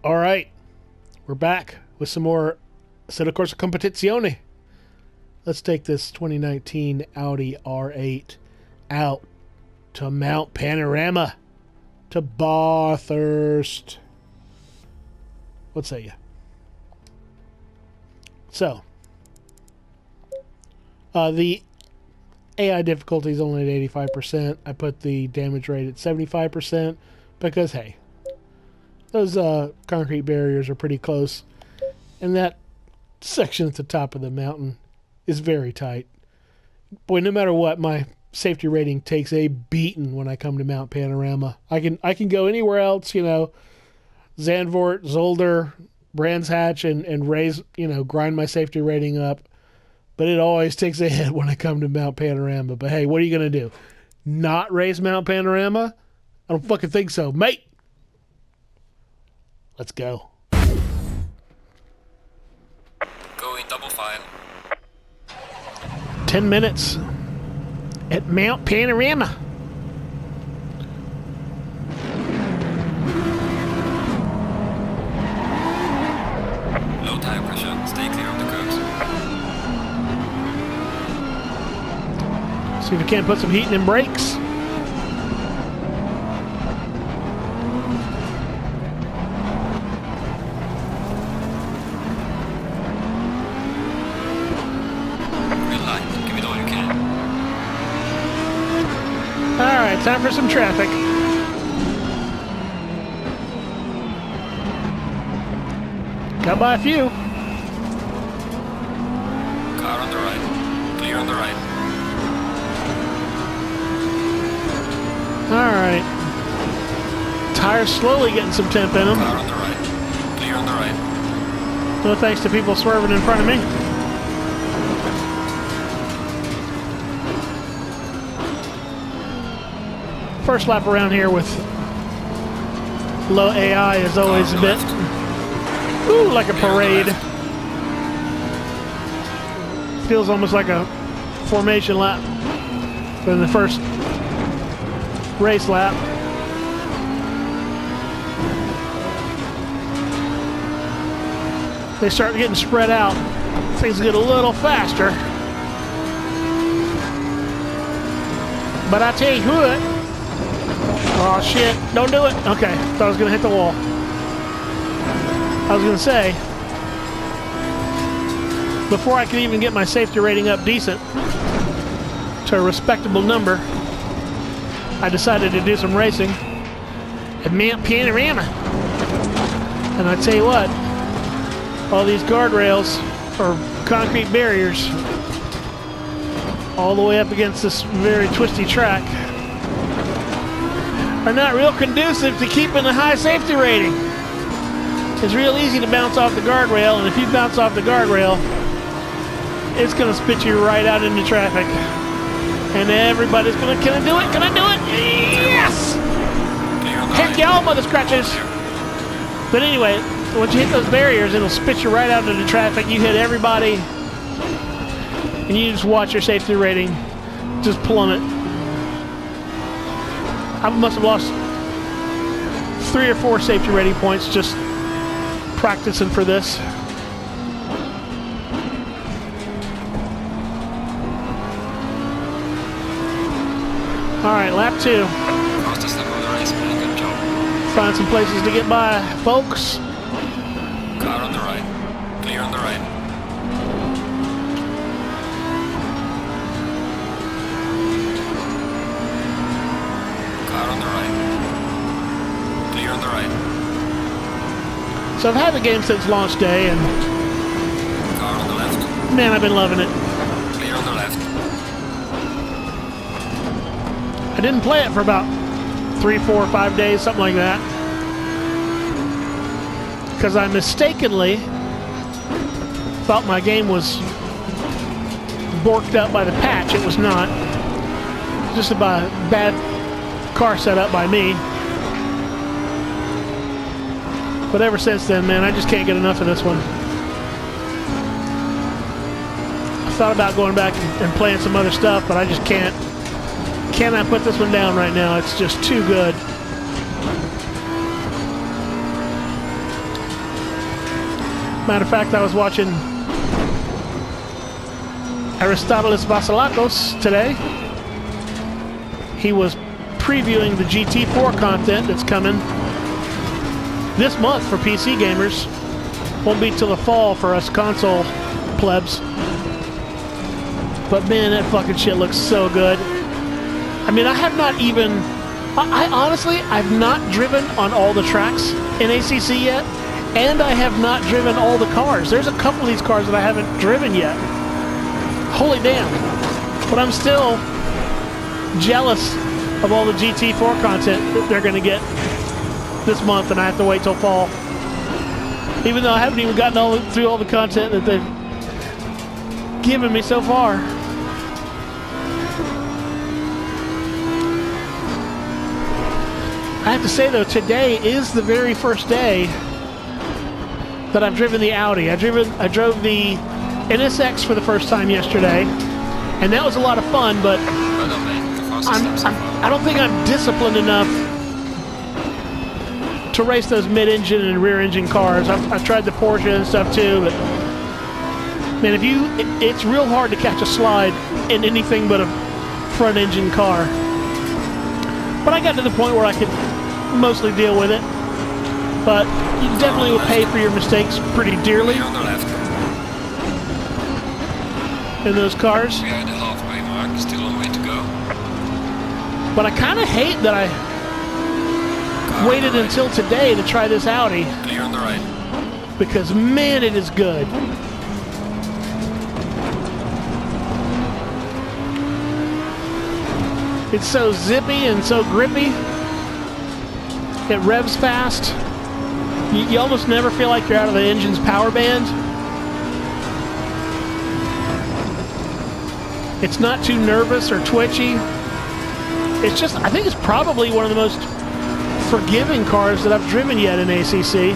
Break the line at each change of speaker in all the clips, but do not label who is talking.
All right, we're back with some more Assetto Corsa Competizione. Let's take this 2019 Audi R8 out to Mount Panorama, to Bathurst. What say you? So, the AI difficulty is only at 85%. I put the damage rate at 75% because, hey, those concrete barriers are pretty close, and that section at the top of the mountain is very tight. Boy, no matter what, my safety rating takes a beating when I come to Mount Panorama. I can go anywhere else, you know, Zandvoort, Zolder, Brands Hatch, and raise, you know, grind my safety rating up. But it always takes a hit when I come to Mount Panorama. But hey, what are you going to do? Not race Mount Panorama? I don't fucking think so. Mate! Let's go.
Going double file.
10 minutes at Mount Panorama.
Low tire pressure. Stay clear of the curves.
See if we can't put some heat in brakes. Alright, time for some traffic. Got by a few.
Car on the right. Clear on the right.
Alright. Tires slowly getting some temp in them.
Car on the right. Clear on the right.
No thanks to people swerving in front of me. First lap around here with low AI is always a bit, ooh, like a parade. Feels almost like a formation lap than the first race lap. They start getting spread out. Things get a little faster. But I tell you what. Oh shit, don't do it. Okay, thought I was gonna hit the wall. I was gonna say, before I could even get my safety rating up decent to a respectable number, I decided to do some racing at Mount Panorama. And I tell you what, all these guardrails or concrete barriers all the way up against this very twisty track are not real conducive to keeping a high safety rating. It's real easy to bounce off the guardrail, and if you bounce off the guardrail, it's going to spit you right out into traffic. And everybody's going to, can I do it? Can I do it? Yes! Heck y'all, mother scratches! But anyway, once you hit those barriers, it'll spit you right out into traffic. You hit everybody, and you just watch your safety rating just plummet. I must have lost 3 or 4 safety rating points just practicing for this. Alright, lap 2.
Fastest lap of the race, man. Good job.
Find some places to get by, folks.
Car on the right. Clear on the right.
So I've had the game since launch day, and
car on the left.
Man, I've been loving it.
Clear on the left.
I didn't play it for about 3, 4, 5 days, something like that, because I mistakenly thought my game was borked up by the patch. It was not. Just a bad car setup by me. But ever since then, man, I just can't get enough of this one. I thought about going back and playing some other stuff, but I just can't. Cannot put this one down right now. It's just too good. Matter of fact, I was watching Aristoteles Vasilakos today. He was previewing the GT4 content that's coming this month for PC gamers. Won't be till the fall for us console plebs. But man, that fucking shit looks so good. I mean, I have not even... I honestly, I've not driven on all the tracks in ACC yet, and I have not driven all the cars. There's a couple of these cars that I haven't driven yet. Holy damn. But I'm still jealous of all the GT4 content that they're going to get this month, and I have to wait till fall. Even though I haven't even gotten through all the content that they've given me so far. I have to say though, today is the very first day that I've driven the Audi. I drove the NSX for the first time yesterday, and that was a lot of fun, but I don't think I'm disciplined enough to race those mid-engine and rear-engine cars. I've tried the Porsche and stuff too, but man, it's real hard to catch a slide in anything but a front-engine car. But I got to the point where I could mostly deal with it. But you definitely will pay for your mistakes pretty dearly in those cars.
We are at the halfway mark, still a way to go.
But I kind of hate that I waited until today to try this Audi.
Clear on the right.
Because man, it is good. It's so zippy and so grippy. It revs fast. You almost never feel like you're out of the engine's power band. It's not too nervous or twitchy. It's just, I think it's probably one of the most forgiving cars that I've driven yet in ACC,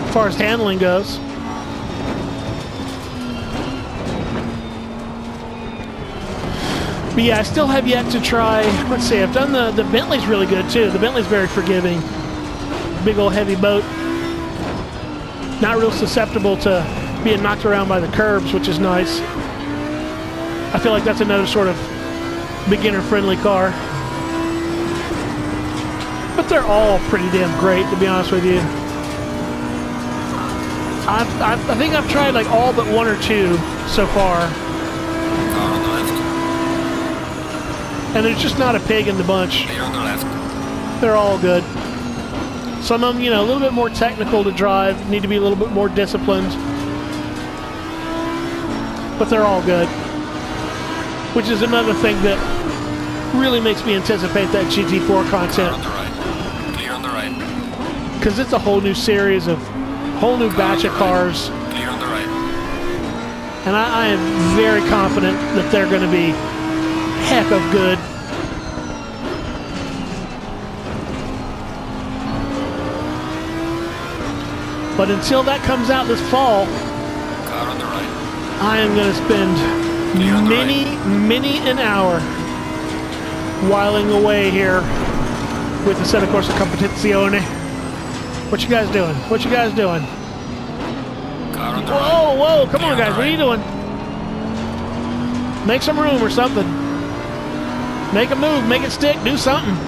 as far as handling goes. But yeah, I still have yet to try, let's see, I've done the Bentley's really good too. The Bentley's very forgiving. Big old heavy boat. Not real susceptible to being knocked around by the curbs, which is nice. I feel like that's another sort of beginner-friendly car. But they're all pretty damn great, to be honest with you. I think I've tried like all but one or two so far.
Car on the left.
And there's just not a pig in the bunch.
Clear on the left.
They're all good. Some of them, you know, a little bit more technical to drive, need to be a little bit more disciplined. But they're all good. Which is another thing that really makes me anticipate that GT4 content.
Car on the right. Clear on the right.
Because it's a whole new series of, whole new batch of cars.
Clear on the right.
And I am very confident that they're going to be heck of good. But until that comes out this fall,
Car on the right.
I am going to spend many an hour whiling away here with the Santa Corsa Competizione. What you guys doing? What you guys doing?
Car on the
Whoa,
right.
whoa, come on
Clear
guys,
on
what
the
are you doing? Make some room or something. Make a move, make it stick, do something.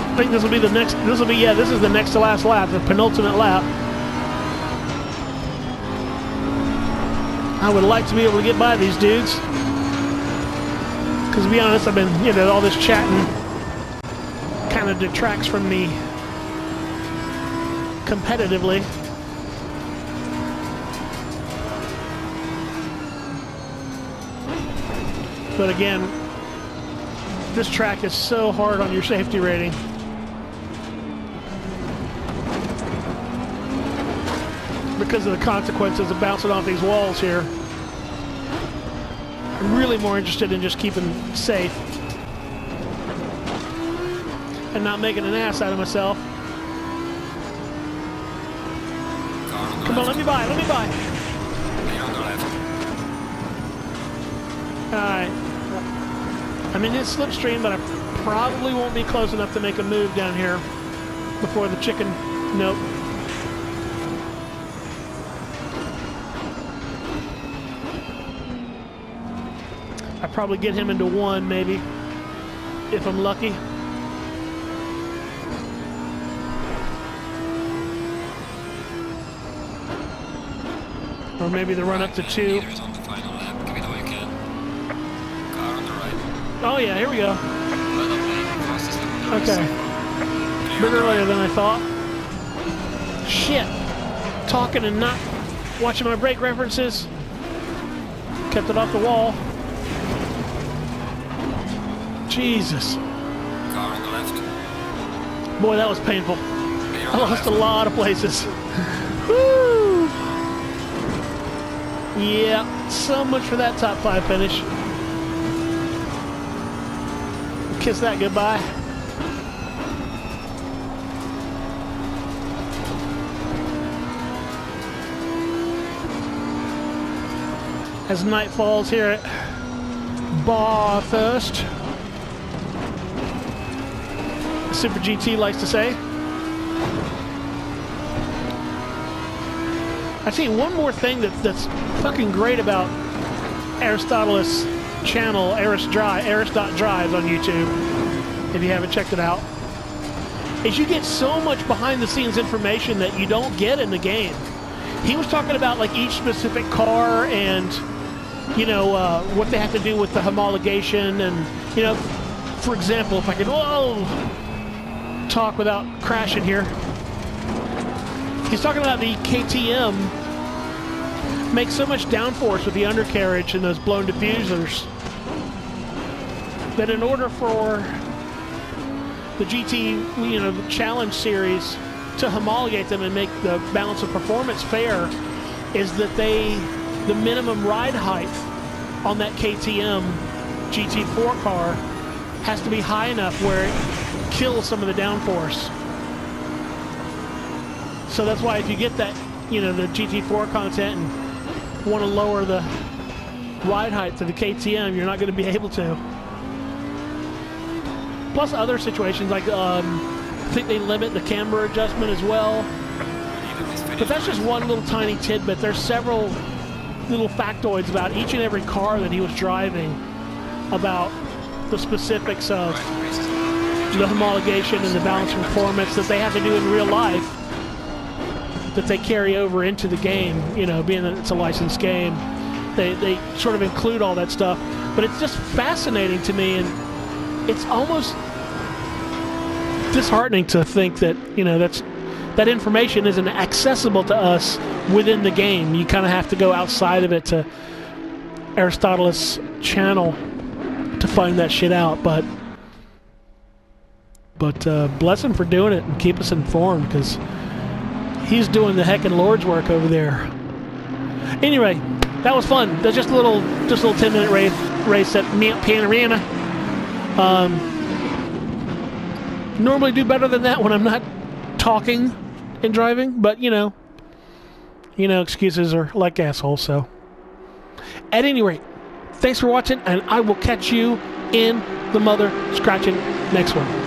I think this will be the next, this is the next to last lap, the penultimate lap. I would like to be able to get by these dudes. Because to be honest, I've been, you know, all this chatting kind of detracts from me competitively. But again, this track is so hard on your safety rating. Because of the consequences of bouncing off these walls here. I'm really more interested in just keeping safe and not making an ass out of myself.
Car on the
Come on,
left.
let me by, let me by.
Clear on the left.
Alright. I'm in his slipstream, but I probably won't be close enough to make a move down here before the chicken. Nope. I probably get him into one, maybe, if I'm lucky. Or maybe the run up to 2.
On the final lap. Give it all you can. Car on the right.
Oh yeah, here we go.
Well done, mate. Fastest lap on the race.
Okay.
Clear
A bit
on the
earlier
right.
than I thought. Shit. Talking and not watching my brake references. Kept it off the wall. Jesus.
Car on the left.
Boy, that was painful.
Clear
I
on the
lost a
left.
lot of places. Woo! Yeah, so much for that top 5 finish. Kiss that goodbye. As night falls here at Bathurst, Super GT likes to say. I see one more thing that's fucking great about Aristotle's channel, Arist.drive on YouTube, if you haven't checked it out, is you get so much behind the scenes information that you don't get in the game. He was talking about like each specific car and, you know, what they have to do with the homologation and, you know, for example, if I could, talk without crashing here. He's talking about the KTM makes so much downforce with the undercarriage and those blown diffusers that in order for the GT, you know, the Challenge Series to homologate them and make the balance of performance fair is that the minimum ride height on that KTM GT4 car has to be high enough where it kills some of the downforce. So that's why if you get that, you know, the GT4 content and want to lower the ride height to the KTM, you're not going to be able to. Plus other situations like I think they limit the camber adjustment as well. But that's just one little tiny tidbit. There's several little factoids about each and every car that he was driving about the specifics of the homologation and the balance of performance that they have to do in real life that they carry over into the game, you know, being that it's a licensed game. They sort of include all that stuff. But it's just fascinating to me, and it's almost disheartening to think that, you know, that information isn't accessible to us within the game. You kind of have to go outside of it to Aristotle's channel to find that shit out. But bless him for doing it and keep us informed, because he's doing the heckin' Lord's work over there. Anyway, that was fun. That's just a little 10-minute race at Mount Panorama. Normally do better than that when I'm not talking and driving, but you know, excuses are like assholes. So, at any rate, thanks for watching, and I will catch you in the mother scratching next one.